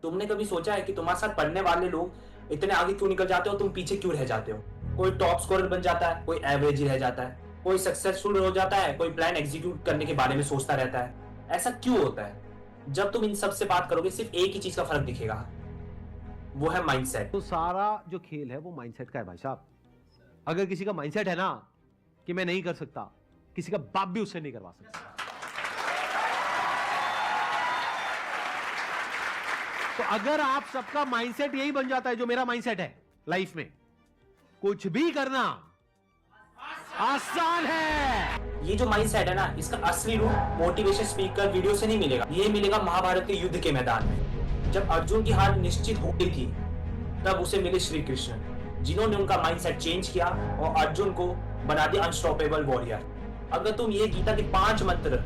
तुमने कभी सोचा है कि तुम्हारे साथ पढ़ने वाले लोग इतने आगे क्यों निकल जाते हो, तुम पीछे क्यों रह जाते हो? कोई टॉप स्कोरर बन जाता है, कोई एवरेज ही रह जाता है, कोई सक्सेसफुल हो जाता है, कोई प्लान एग्जीक्यूट करने के बारे में सोचता रहता है। ऐसा क्यों होता है? जब तुम इन सब से बात करोगे सिर्फ एक ही चीज का फर्क दिखेगा, वो है माइंडसेट। तो सारा जो खेल है वो माइंडसेट का है भाई साहब। अगर किसी का माइंडसेट है ना कि मैं नहीं कर सकता, किसी का बाप भी उससे नहीं करवा सकता। तो अगर आप सबका माइंडसेट यही बन जाता है जो मेरा माइंडसेट है लाइफ में, कुछ भी करना आसान है। ये जो माइंडसेट है ना, इसका असली रूप मोटिवेशन स्पीकर वीडियो से नहीं मिलेगा, ये मिलेगा महाभारत के युद्ध के मैदान में। जब अर्जुन की हार निश्चित हो गई थी, तब उसे मिले श्री कृष्ण, जिन्होंने उनका माइंडसेट चेंज किया और अर्जुन को बना दिया अनस्टॉपेबल वॉरियर। अगर तुम ये गीता के 5 मंत्र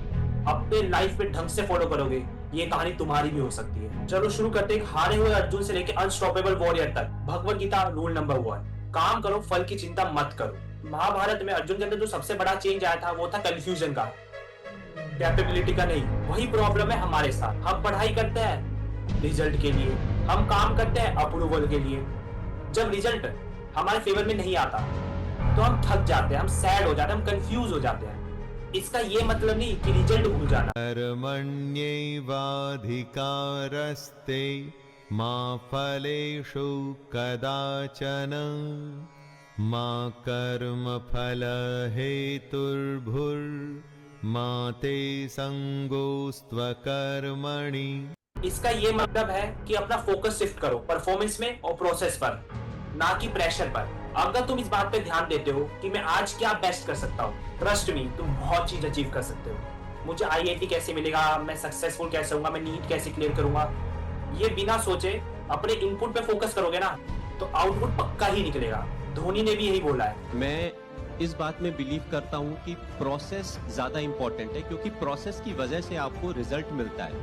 अपने लाइफ में ढंग से फॉलो करोगे, ये कहानी तुम्हारी भी हो सकती है। चलो शुरू करते हैं हारे हुए अर्जुन से लेकर अनस्टॉपेबल वॉरियर तक। भगवत गीता रूल नंबर 1, काम करो, फल की चिंता मत करो। महाभारत में अर्जुन के अंदर जो सबसे बड़ा चेंज आया था वो था कंफ्यूजन का, कैपेबिलिटी का नहीं। वही प्रॉब्लम है हमारे साथ। हम पढ़ाई करते हैं रिजल्ट के लिए, हम काम करते हैं अप्रूवल के लिए। जब रिजल्ट हमारे फेवर में नहीं आता तो हम थक जाते हैं, हम सैड हो जाते हैं, हम कंफ्यूज हो जाते हैं। इसका ये मतलब नहीं कि रिजल्ट भूल जाना। कर्मण्येवाधिकारस्ते मा फलेषु कदाचन मा कर्मफल हेतुर्भुर्मा ते संगोस्त्व कर्मणि। इसका ये मतलब है कि अपना फोकस शिफ्ट करो परफॉर्मेंस में और प्रोसेस पर, ना कि प्रेशर पर। अगर तुम इस बात पे ध्यान देते हो कि मैं आज क्या बेस्ट कर सकता हूँ, ट्रस्ट मी, तुम बहुत चीज अचीव कर सकते हो। मुझे आईआईटी कैसे मिलेगा, मैं सक्सेसफुल कैसे होऊंगा, मैं नीट कैसे क्लियर करूंगा, ये बिना सोचे अपने इनपुट पे फोकस करोगे ना, तो आउटपुट पक्का ही निकलेगा। धोनी ने भी यही बोला है। मैं इस बात में बिलीव करता हूँ कि प्रोसेस ज्यादा इंपॉर्टेंट है, क्योंकि प्रोसेस की वजह से आपको रिजल्ट मिलता है।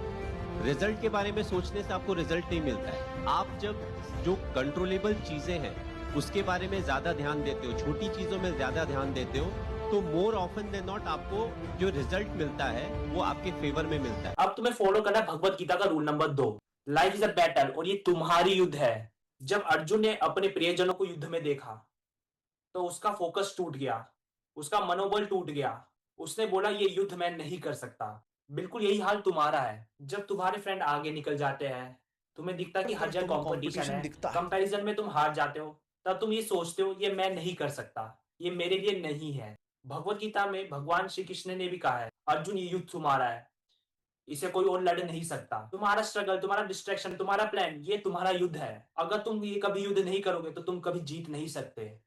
रिजल्ट के बारे में सोचने से आपको रिजल्ट नहीं मिलता है। आप जब जो कंट्रोलेबल चीजें हैं उसके बारे में ज्यादा ध्यान देते हो, छोटी चीजों में ज्यादा ध्यान देते हो, तो मोर ऑफन देन नॉट आपको जो रिजल्ट मिलता है वो आपके फेवर में मिलता है। अब तुम्हें फॉलो करना है भगवत गीता का rule number 2, life is a battle, और ये तुम्हारी युद्ध है। जब अर्जुन ने अपने प्रियजनों को युद्ध में देखा तो उसका फोकस टूट गया, उसका मनोबल टूट गया। उसने बोला ये युद्ध मैं नहीं कर सकता। बिल्कुल यही हाल तुम्हारा है। जब तुम्हारे फ्रेंड आगे निकल जाते हैं, तुम्हें दिखता है कि हर जगह कंपटीशन है, कंपैरिजन में तुम हार जाते हो, तब तुम ये सोचते हो ये मैं नहीं कर सकता, ये मेरे लिए नहीं है। भगवत गीता में भगवान श्री कृष्ण ने भी कहा है, अर्जुन ये युद्ध तुम्हारा है, इसे कोई और लड़ नहीं सकता। तुम्हारा स्ट्रगल, तुम्हारा डिस्ट्रैक्शन, तुम्हारा प्लान, ये तुम्हारा युद्ध है। अगर तुम ये कभी युद्ध नहीं करोगे तो तुम कभी जीत नहीं सकते।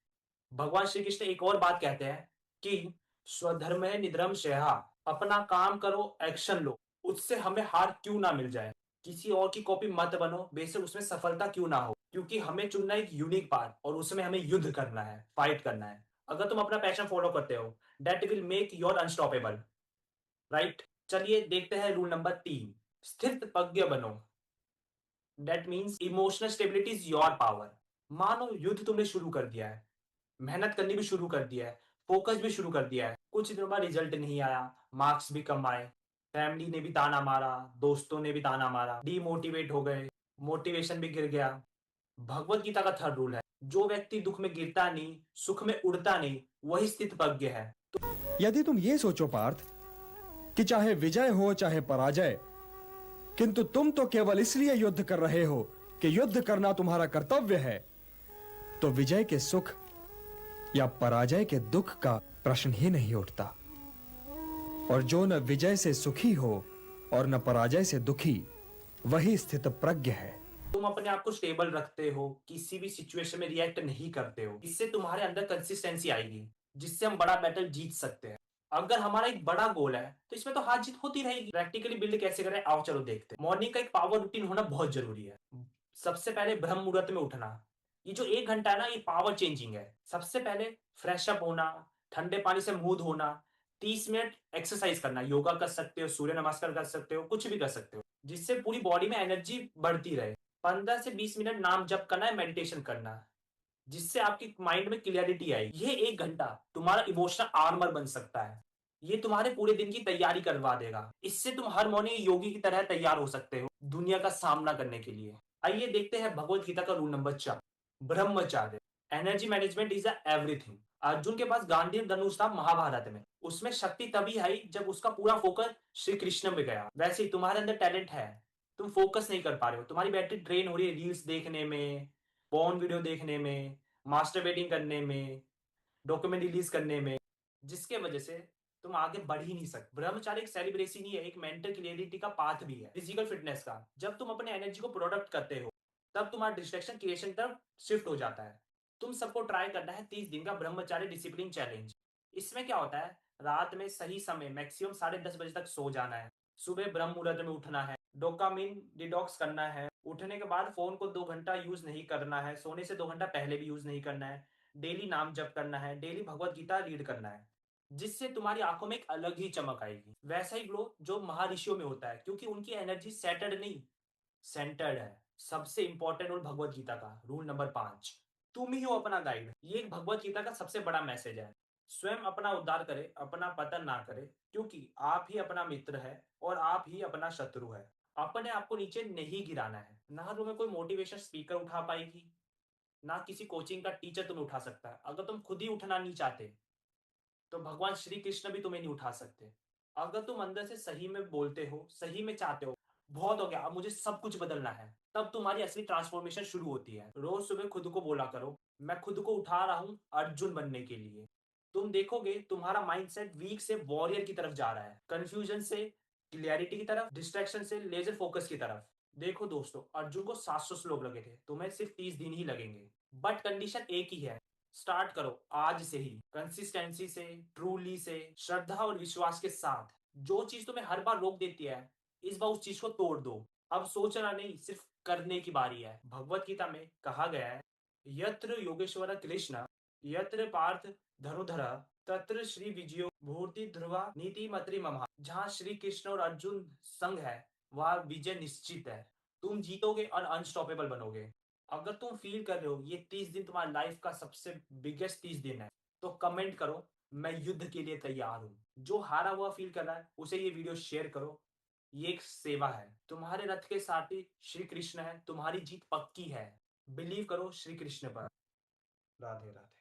भगवान श्री कृष्ण एक और बात कहते हैं कि स्वधर्म है निधर्म श्रेया, अपना काम करो, एक्शन लो, उससे हमें हार क्यों ना मिल जाए। किसी और की कॉपी मत बनो, बेशक उसमें सफलता क्यों ना हो, क्योंकि हमें चुनना एक यूनिक पाथ और उसमें हमें युद्ध करना है, फाइट करना है। अगर तुम अपना पैशन फॉलो करते हो, that will make your unstoppable, right. चलिए देखते हैं रूल नंबर 3, स्थितप्रज्ञ बनो। That means emotional stability is your power. मानो युद्ध तुमने शुरू कर दिया है, मेहनत करनी भी शुरू कर दिया है, फोकस भी शुरू कर दिया है, कुछ दिनों बाद रिजल्ट नहीं आया, मार्क्स भी कम आए, फैमिली ने भी ताना मारा, दोस्तों ने भी ताना मारा, डीमोटिवेट हो गए, मोटिवेशन भी गिर गया। भगवत गीता का 3rd रूल है, जो व्यक्ति दुख में गिरता नहीं, सुख में उड़ता नहीं, वही स्थितप्रज्ञ है। यदि तुम ये सोचो पार्थ कि चाहे विजय हो चाहे पराजय, किंतु तुम तो केवल इसलिए युद्ध कर रहे हो कि युद्ध करना तुम्हारा कर्तव्य है, तो विजय के सुख या पराजय के दुख का प्रश्न ही नहीं उठता। और जो न विजय से सुखी हो और न पराजय से दुखी, वही स्थितप्रज्ञ है। तुम अपने आप को स्टेबल रखते हो, किसी भी सिचुएशन में रिएक्ट नहीं करते हो, इससे तुम्हारे अंदर कंसिस्टेंसी आएगी, जिससे हम बड़ा बैटल जीत सकते हैं। अगर हमारा एक बड़ा गोल है तो इसमें तो हार जीत होती रहेगी। प्रैक्टिकली बिल्ड कैसे करें, आओ चलो देखते हैं। मॉर्निंग का एक पावर रूटीन होना बहुत जरूरी है। सबसे पहले ब्रह्म मुहूर्त में उठना। ये जो 1 घंटा है ना, ये पावर चेंजिंग है। सबसे पहले फ्रेश अप होना, ठंडे पानी से मुंह धोना, 30 मिनट एक्सरसाइज करना, योगा कर सकते हो, सूर्य नमस्कार कर सकते हो, कुछ भी कर सकते हो, जिससे पूरी बॉडी में एनर्जी बढ़ती रहे। 15 से 20 मिनट नाम जप करना है, मेडिटेशन करना है, जिससे आपकी माइंड में क्लियरिटी आएगी। ये 1 घंटा तुम्हारा इमोशनल आर्मर बन सकता है। ये तुम्हारे पूरे दिन की तैयारी करवा देगा। इससे तुम हर मॉर्निंग योगी की तरह तैयार हो सकते हो दुनिया का सामना करने के लिए। आइए देखते हैं भगवत गीता का rule number 4, ब्रह्मचार्य। Energy management is everything. Arjun के पास गांडीव धनुष था महाभारत में, उसमें शक्ति तभी आई जब उसका पूरा फोकस श्री कृष्ण में गया। वैसे ही तुम्हारे अंदर टैलेंट है, तुम फोकस नहीं कर पा रहे हो, तुम्हारी बैटरी ड्रेन हो रही है रील्स देखने में, पॉर्न वीडियो देखने में, मास्टरबेटिंग करने में, डॉक्यूमेंट रिलीज करने में, जिसके वजह से तुम आगे बढ़ ही नहीं सकते। ब्रह्मचार्य एक सेलिब्रेशन ही है, एक मेंटल क्लियरिटी का पाथ भी है, फिजिकल फिटनेस का। जब तुम अपने एनर्जी को प्रोडक्ट करते हो तब तुम्हारा डिस्ट्रैक्शन क्रिएशन तरफ शिफ्ट हो जाता है। तुम सबको ट्राई करना है 30 दिन का ब्रह्मचार्य डिसिप्लिन चैलेंज। इसमें क्या होता है, रात में सही समय मैक्सिमम 10:30 बजे तक सो जाना है, सुबह ब्रह्म मुहूर्त में उठना है, डोपामिन डिटॉक्स करना है, उठने के बाद फोन को 2 घंटा यूज नहीं करना है, सोने से 2 घंटा पहले भी यूज नहीं करना है, डेली नाम जप करना है, डेली भगवत गीता रीड करना है, जिससे तुम्हारी आंखों में एक अलग ही चमक आएगी। वैसा ही ग्लो जो महर्षियों में होता है, क्योंकि उनकी एनर्जी सेटर्ड नहीं सेंटर्ड है। सबसे इंपॉर्टेंट रूल भगवत गीता का रूल नंबर 5, तुम ही हो अपना गाइड। ये एक भगवत गीता का सबसे बड़ा मैसेज है। स्वयं अपना उद्धार करे, अपना पतन ना करे, क्योंकि आप ही अपना मित्र है और आप ही अपना शत्रु है। अपने आप को नीचे नहीं गिराना है। ना तुम्हें कोई मोटिवेशन स्पीकर उठा पाएगी, ना किसी कोचिंग का टीचर तुम्हें उठा सकता है। अगर तुम खुद ही उठना नहीं चाहते तो भगवान श्री कृष्ण भी तुम्हें नहीं उठा सकते। अगर तुम अंदर से सही में बोलते हो, सही में चाहते हो, बहुत हो गया अब मुझे सब कुछ बदलना है, तब तुम्हारी असली ट्रांसफॉर्मेशन शुरू होती है। रोज सुबह खुद को बोला करो, मैं खुद को उठा रहा हूं अर्जुन बनने के लिए। तुम देखोगे तुम्हारा माइंडसेट वीक से वॉरियर की तरफ जा रहा है, कंफ्यूजन से क्लियरिटी की तरफ, डिस्ट्रैक्शन से लेजर फोकस की तरफ। देखो दोस्तों, अर्जुन को 700 श्लोक लगे थे, तुम्हें सिर्फ 30 दिन ही लगेंगे। बट कंडीशन एक ही है, स्टार्ट करो आज से ही, कंसिस्टेंसी से, ट्रूली से, श्रद्धा और विश्वास के साथ। जो चीज तुम्हें हर बार रोक देती है, इस बार उस चीज को तोड़ दो। अब सोचना नहीं, सिर्फ करने की बारी है। भगवत गीता में कहा गया है, यत्र योगेश्वर कृष्ण यत्र पार्थ धनुधर तत्र श्री विजयो भूति ध्रुवा नीति मतरी ममा। जहाँ श्री कृष्ण और अर्जुन संग है, वह विजय निश्चित है। तुम जीतोगे और अनस्टॉपेबल बनोगे। अगर तुम फील कर रहे हो ये 30 दिन तुम्हारी लाइफ का सबसे बिगेस्ट 30 दिन है, तो कमेंट करो मैं युद्ध के लिए तैयार हूँ। जो हारा हुआ फील कर रहा है उसे ये वीडियो शेयर करो। ये एक सेवा है। तुम्हारे रथ के साथी श्री कृष्ण है, तुम्हारी जीत पक्की है। बिलीव करो श्री कृष्ण पर। राधे राधे।